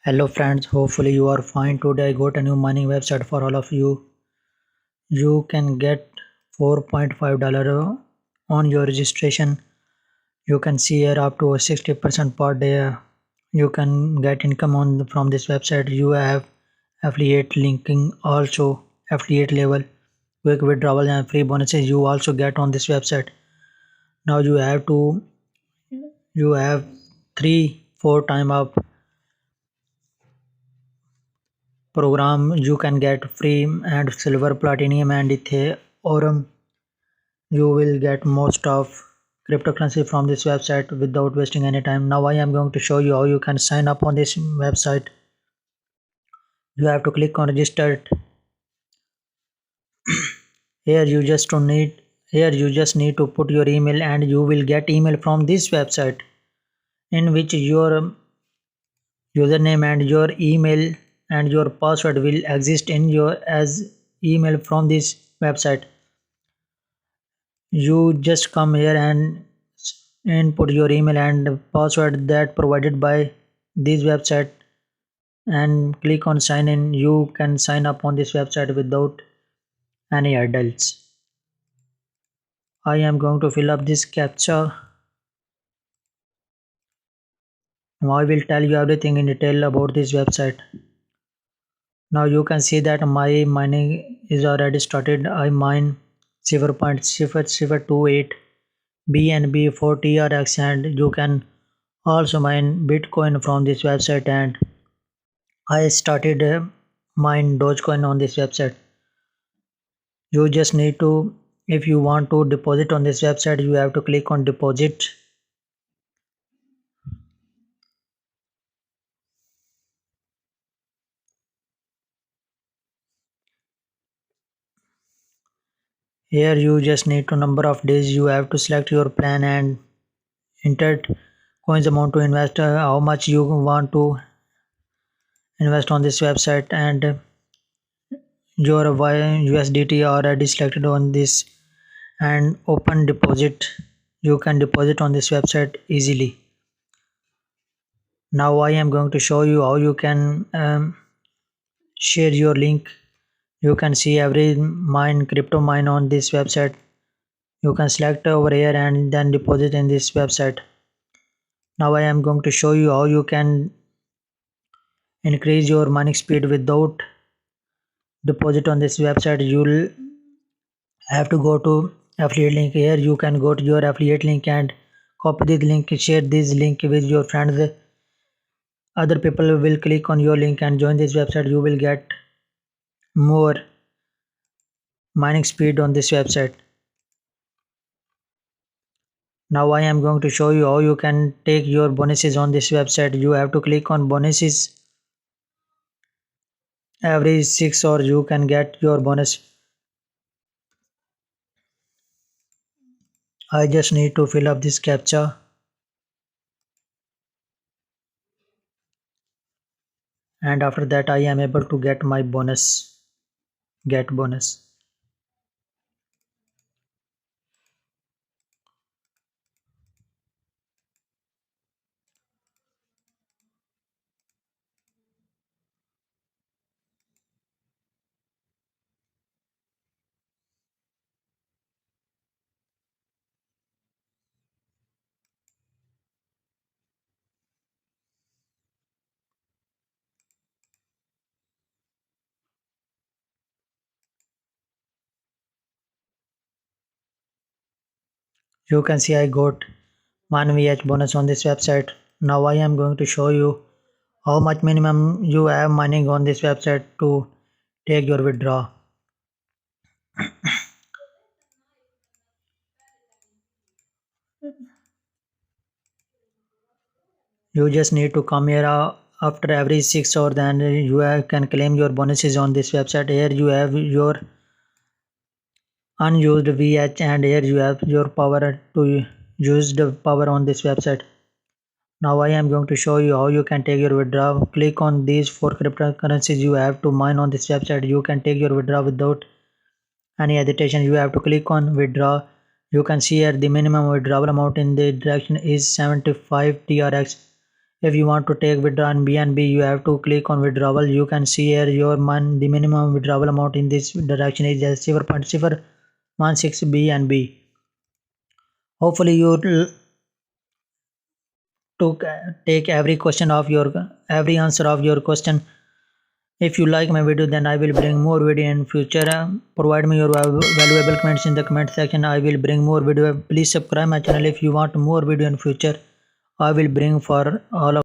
Hello friends, hopefully you are fine. Today I got a new mining website for all of you. You can get $4.5 on your registration. You can see here up to 60% per day. You can get income from this website. You have affiliate linking, also affiliate level, quick withdrawal and free bonuses you also get on this website. Now you have 3-4 time up program. You can get free and silver, platinum and ethereum. You will get most of cryptocurrency from this website without wasting any time. Now I am going to show you how you can sign up on this website. You have to click on register. Here you just don't need here you just need to put your email and you will get email from this website in which your username and your email and your password will exist in your as email from this website. You just come here and input your email and password that provided by this website and click on sign in. You can sign up on this website without any hurdles. I am going to fill up this captcha. Now I will tell you everything in detail about this website. Now you can see that my mining is already started. I mine 0.0028 BNB for TRX and you can also mine Bitcoin from this website, and I started mine Dogecoin on this website. You just need to, if you want to deposit on this website, you have to click on deposit. Here you just need to number of days. You have to select your plan and enter coins amount to invest, how much you want to invest on this website, and your USDT already selected on this, and open deposit. You can deposit on this website easily. Now I am going to show you how you can share your link. You can see every crypto mine on this website. You can select over here and then deposit in this website. Now I am going to show you how you can increase your mining speed without deposit on this website. You'll have to go to affiliate link. Here you can go to your affiliate link and copy this link, share this link with your friends. Other people will click on your link and join this website. You will get more mining speed on this website. Now I am going to show you how you can take your bonuses on this website. You have to click on bonuses. Every 6 hours you can get your bonus. I just need to fill up this captcha, and after that I am able to get my bonus. Get bonus. You can see I got 1 VH bonus on this website. Now I am going to show you how much minimum you have mining on this website to take your withdrawal. You just need to come here after every 6 hours, then you can claim your bonuses on this website. Here you have your unused VH, and here you have your power to use the power on this website. Now I am going to show you how you can take your withdrawal. Click on these 4 cryptocurrencies you have to mine on this website. You can take your withdrawal without any hesitation. You have to click on withdraw. You can see here the minimum withdrawal amount in the direction is 75 TRX. If you want to take withdraw in BNB, you have to click on withdrawal. You can see here the minimum withdrawal amount in this direction is 0.016 BNB. Hopefully you took take every answer of your question. If you like my video, then I will bring more video in future. Provide me your valuable comments in the comment section. I will bring more video. Please subscribe my channel if you want more video in future. I will bring for all of